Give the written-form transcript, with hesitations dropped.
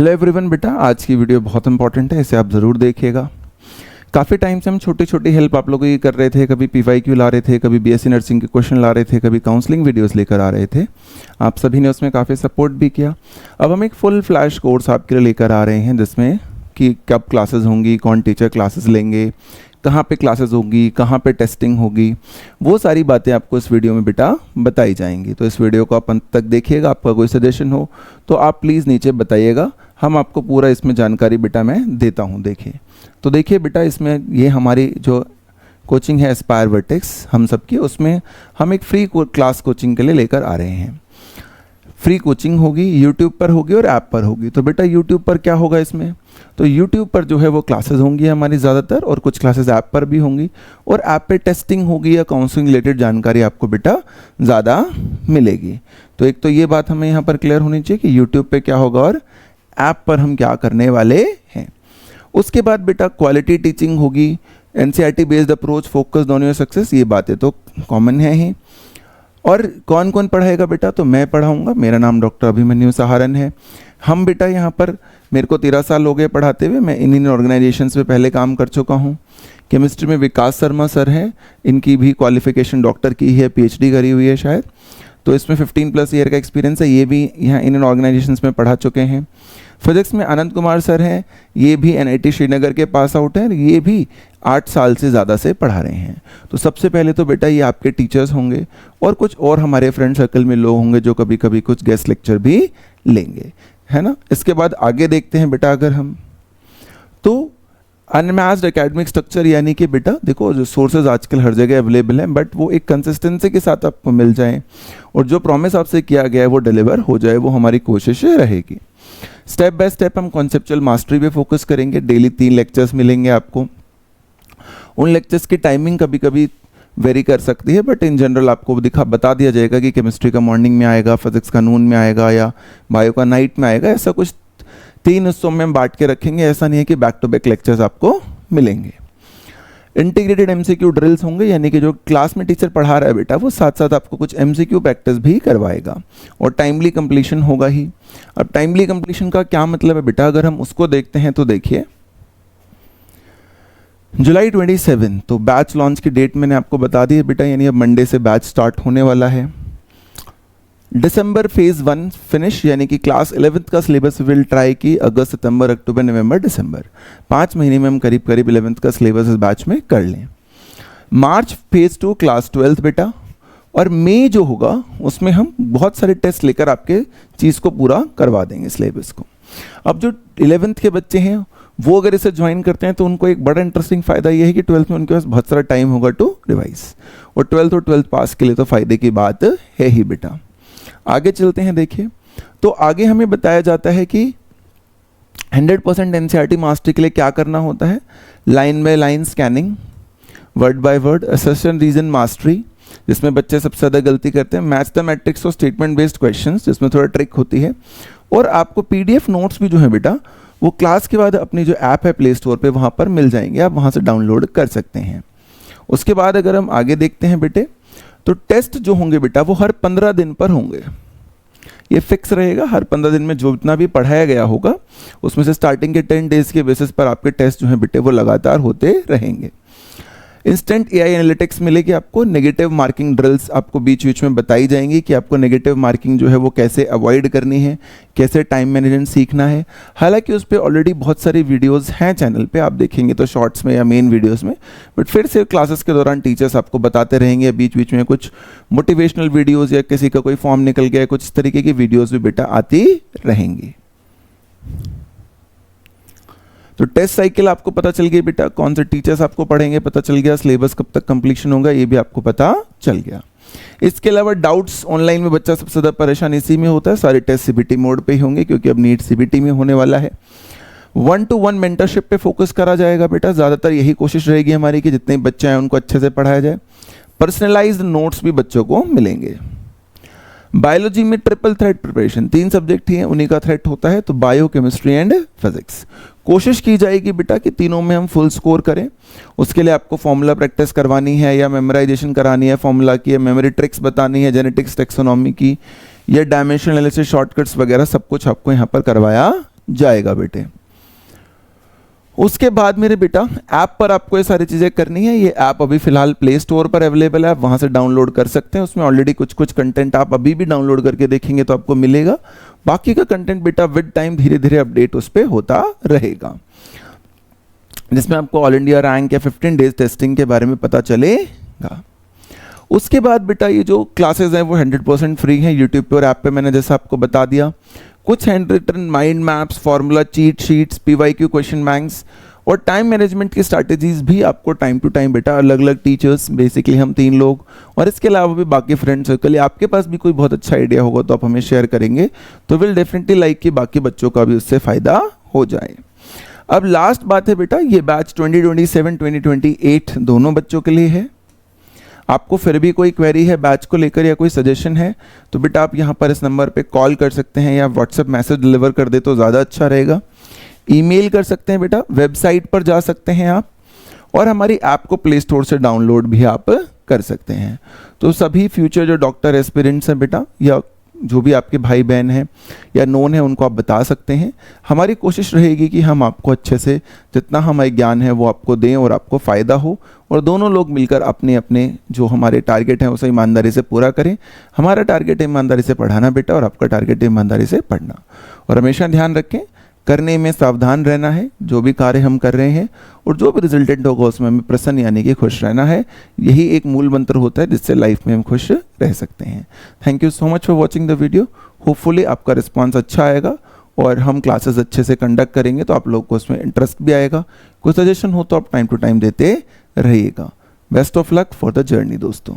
Hello everyone बेटा, आज की वीडियो बहुत इंपॉर्टेंट है, इसे आप ज़रूर देखिएगा। काफ़ी टाइम से हम छोटी छोटी हेल्प आप लोगों की कर रहे थे। कभी PYQ ला रहे थे, कभी BSc नर्सिंग के क्वेश्चन ला रहे थे, कभी काउंसलिंग वीडियोस लेकर आ रहे थे। आप सभी ने उसमें काफ़ी सपोर्ट भी किया। अब हम एक फुल फ्लैश कोर्स आपके लिए लेकर आ रहे हैं, जिसमें कि कब क्लासेस होंगी, कौन टीचर क्लासेस लेंगे, कहाँ पे क्लासेस होगी, कहाँ पे टेस्टिंग होगी, वो सारी बातें आपको इस वीडियो में बेटा बताई जाएंगी। तो इस वीडियो को आप अंत तक देखिएगा। आपका कोई सजेशन हो तो आप प्लीज़ नीचे बताइएगा, हम आपको पूरा इसमें जानकारी बेटा मैं देता हूँ। देखिए तो देखिए बेटा, इसमें ये हमारी जो कोचिंग है एस्पायर वर्टेक्स हम सबकी, उसमें हम एक फ्री क्लास कोचिंग के लिए लेकर आ रहे हैं। फ्री कोचिंग होगी, यूट्यूब पर होगी और ऐप पर होगी। तो बेटा यूट्यूब पर क्या होगा इसमें, तो यूट्यूब पर जो है वो क्लासेस होंगी हमारी ज़्यादातर, और कुछ क्लासेस ऐप पर भी होंगी, और ऐप पे टेस्टिंग होगी या काउंसलिंग रिलेटेड जानकारी आपको बेटा ज़्यादा मिलेगी। तो एक तो ये बात हमें यहाँ पर क्लियर होनी चाहिए कि यूट्यूब पे क्या होगा और ऐप पर हम क्या करने वाले हैं। उसके बाद बेटा क्वालिटी टीचिंग होगी, NCERT based approach, focused on your success, ये बातें तो कॉमन है ही। और कौन कौन पढ़ाएगा बेटा, तो मैं पढ़ाऊंगा। मेरा नाम डॉक्टर अभिमन्यु सहारन है। हम बेटा यहाँ पर, मेरे को 13 साल हो गए पढ़ाते हुए। मैं इन ऑर्गेनाइजेशंस में पहले काम कर चुका हूँ। केमिस्ट्री में विकास शर्मा सर हैं, इनकी भी क्वालिफिकेशन डॉक्टर की है, PhD करी हुई है शायद, तो इसमें 15+ ईयर का एक्सपीरियंस है। ये भी यहाँ इन ऑर्गेनाइजेशंस में पढ़ा चुके हैं। फिजिक्स में आनंद कुमार सर हैं, ये भी NIT श्रीनगर के पास आउट हैं, ये भी 8 साल से ज़्यादा से पढ़ा रहे हैं। तो सबसे पहले तो बेटा ये आपके टीचर्स होंगे, और कुछ और हमारे फ्रेंड सर्कल में लोग होंगे जो कभी कभी कुछ गेस्ट लेक्चर भी लेंगे, है ना। इसके बाद आगे देखते हैं बेटा, अगर हम तो अनमैच्ड एकेडमिक स्ट्रक्चर, यानी कि बेटा देखो जो सोर्सेज आजकल हर जगह अवेलेबल हैं, बट वो एक कंसिस्टेंसी के साथ आपको मिल जाए और जो प्रॉमिस आपसे किया गया है वो डिलीवर हो जाए, वो हमारी कोशिश रहेगी। स्टेप बाय स्टेप हम कॉन्सेप्चुअल मास्टरी पे फोकस करेंगे। डेली 3 लेक्चर्स मिलेंगे आपको। उन लेक्चर्स की टाइमिंग कभी कभी वेरी कर सकती है, बट इन जनरल आपको बता दिया जाएगा कि केमिस्ट्री का मॉर्निंग में आएगा, फिजिक्स का नून में आएगा, या बायो का नाइट में आएगा। ऐसा कुछ 3 हिस्सों में हम बांट के रखेंगे। ऐसा नहीं है कि बैक टू बैक लेक्चर्स आपको मिलेंगे। इंटीग्रेटेड MCQ ड्रिल्स होंगे, यानी कि जो क्लास में टीचर पढ़ा रहा है बेटा, वो साथ साथ आपको कुछ MCQ प्रैक्टिस भी करवाएगा, और टाइमली कंप्लीशन होगा ही। अब टाइमली कंप्लीशन का क्या मतलब है बेटा, अगर हम उसको देखते हैं तो देखिए जुलाई 27, तो बैच लॉन्च की डेट मैंने आपको बता दी है बेटा, यानी अब मंडे से बैच स्टार्ट होने वाला है। दिसंबर फेज 1 फिनिश, यानी कि क्लास 11th का सिलेबस विल ट्राई की अगस्त, सितंबर, अक्टूबर, नवंबर, दिसंबर, 5 महीने में हम करीब करीब 11th का सिलेबस इस बैच में कर लें। मार्च फेज 2 क्लास 12th बेटा, और मई जो होगा उसमें हम बहुत सारे टेस्ट लेकर आपके चीज़ को पूरा करवा देंगे, सिलेबस को। अब जो 11th के बच्चे हैं वो अगर इसे ज्वाइन करते हैं तो उनको एक बड़ा इंटरेस्टिंग फ़ायदा ये है कि 12th में उनके पास बहुत सारा टाइम होगा टू रिवाइज, और 12th पास के लिए तो फ़ायदे की बात है ही बेटा। आगे चलते हैं। देखिए तो आगे हमें बताया जाता है कि 100% NCERT मास्टरी के लिए क्या करना होता है। Line by line scanning, word by word, assertion reason mastery, जिसमें बच्चे सबसे ज़्यादा गलती करते हैं, मैच द मैट्रिक्स और स्टेटमेंट बेस्ड क्वेश्चंस, जिसमें थोड़ा ट्रिक होती है, और आपको PDF नोट्स भी जो है बेटा वो क्लास के बाद अपनी जो ऐप है प्ले स्टोर पे वहाँ पर मिल जाएंगे, आप वहाँ से डाउनलोड कर सकते हैं। उसके बाद अगर हम आगे देखते हैं बेटे, तो टेस्ट जो होंगे बेटा वो हर 15 दिन पर होंगे। ये फिक्स रहेगा, हर 15 दिन में जो इतना भी पढ़ाया गया होगा उसमें से स्टार्टिंग के 10 डेज के बेसिस पर आपके टेस्ट जो हैं बेटे वो लगातार होते रहेंगे। इंस्टेंट AI एनालिटिक्स मिलेगी आपको। नेगेटिव मार्किंग ड्रिल्स आपको बीच बीच में बताई जाएंगी कि आपको नेगेटिव मार्किंग जो है वो कैसे अवॉइड करनी है, कैसे टाइम मैनेजमेंट सीखना है। हालांकि उस पर ऑलरेडी बहुत सारी वीडियोस हैं चैनल पे, आप देखेंगे तो शॉर्ट्स में या मेन वीडियोस में, बट फिर से क्लासेस के दौरान टीचर्स आपको बताते रहेंगे। बीच बीच में कुछ मोटिवेशनल वीडियोज़ या किसी का कोई फॉर्म निकल गया, कुछ इस तरीके की वीडियोज़ भी बेटा आती रहेंगी। तो टेस्ट साइकिल आपको पता चल गई बेटा, कौन से टीचर्स आपको पढ़ेंगे पता चल गया, सिलेबस कब तक कंप्लीशन होगा ये भी आपको पता चल गया। इसके अलावा डाउट्स ऑनलाइन में बच्चा सबसे ज़्यादा परेशान इसी में होता है। सारे टेस्ट CBT मोड पे ही होंगे, क्योंकि अब नीट CBT में होने वाला है। 1-to-1 मेंटरशिप पे फोकस करा जाएगा बेटा, ज़्यादातर यही कोशिश रहेगी हमारी कि जितने बच्चे हैं उनको अच्छे से पढ़ाया जाए। पर्सनलाइज्ड नोट्स भी बच्चों को मिलेंगे। बायोलॉजी में ट्रिपल थ्रेट प्रिपरेशन, 3 सब्जेक्ट ही हैं, उन्हीं का थ्रेट होता है, तो बायो, केमिस्ट्री एंड फिजिक्स। कोशिश की जाएगी बेटा कि तीनों में हम फुल स्कोर करें। उसके लिए आपको फॉर्मूला प्रैक्टिस करवानी है, या मेमोराइजेशन करानी है फॉर्मूला की, या मेमोरी ट्रिक्स बतानी है, जेनेटिक्स, टेक्सोनॉमी की, या डायमेंशनल एनालिसिस, शॉर्टकट्स वगैरह सब कुछ आपको यहाँ पर करवाया जाएगा बेटे। उसके बाद मेरे बेटा ऐप पर आपको ये सारी चीज़ें करनी है। ये ऐप अभी फ़िलहाल प्ले स्टोर पर अवेलेबल है, आप वहाँ से डाउनलोड कर सकते हैं। उसमें ऑलरेडी कुछ कुछ कंटेंट आप अभी भी डाउनलोड करके देखेंगे तो आपको मिलेगा। बाकी का कंटेंट बेटा विद टाइम धीरे धीरे अपडेट उस पर होता रहेगा, जिसमें आपको ऑल इंडिया रैंक या 15 डेज टेस्टिंग के बारे में पता चलेगा। उसके बाद बेटा ये जो क्लासेस हैं वो 100% फ्री हैं यूट्यूब पे और ऐप पे, मैंने जैसा आपको बता दिया। कुछ hand written mind maps, formula cheat sheets, PYQ question banks और टाइम मैनेजमेंट की स्ट्रैटेजीज भी आपको टाइम टू टाइम बेटा अलग अलग टीचर्स, बेसिकली हम 3 लोग और इसके अलावा भी बाकी फ्रेंड सर्कल, या आपके पास भी कोई बहुत अच्छा आइडिया होगा तो आप हमें शेयर करेंगे तो विल डेफिनेटली लाइक कि बाकी बच्चों का भी उससे फ़ायदा हो जाए। अब लास्ट बात है बेटा, ये बैच 2027-2028 दोनों बच्चों के लिए है। आपको फिर भी कोई क्वेरी है बैच को लेकर या कोई सजेशन है तो बेटा आप यहाँ पर इस नंबर पे कॉल कर सकते हैं या व्हाट्सएप मैसेज डिलीवर कर दे तो ज़्यादा अच्छा रहेगा। ईमेल कर सकते हैं बेटा, वेबसाइट पर जा सकते हैं आप, और हमारी ऐप को प्ले स्टोर से डाउनलोड भी आप कर सकते हैं। तो सभी फ्यूचर जो डॉक्टर एस्पिरेंट्स हैं बेटा, या जो भी आपके भाई बहन हैं या नोन है, उनको आप बता सकते हैं। हमारी कोशिश रहेगी कि हम आपको अच्छे से जितना हमारे ज्ञान है वो आपको दें और आपको फ़ायदा हो, और दोनों लोग मिलकर अपने अपने जो हमारे टारगेट हैं उसे ईमानदारी से पूरा करें। हमारा टारगेट है ईमानदारी से पढ़ाना बेटा, और आपका टारगेट है ईमानदारी से पढ़ना। और हमेशा ध्यान रखें, करने में सावधान रहना है जो भी कार्य हम कर रहे हैं, और जो भी रिजल्टेंट होगा उसमें हमें प्रसन्न यानी कि खुश रहना है। यही एक मूल मंत्र होता है जिससे लाइफ में हम खुश रह सकते हैं। Thank you so much for watching the video. Hopefully आपका रिस्पॉन्स अच्छा आएगा और हम क्लासेस अच्छे से कंडक्ट करेंगे तो आप लोग को उसमें इंटरेस्ट भी आएगा। कोई सजेशन हो तो आप टाइम टू टाइम देते रहिएगा। Best of luck for the journey दोस्तों।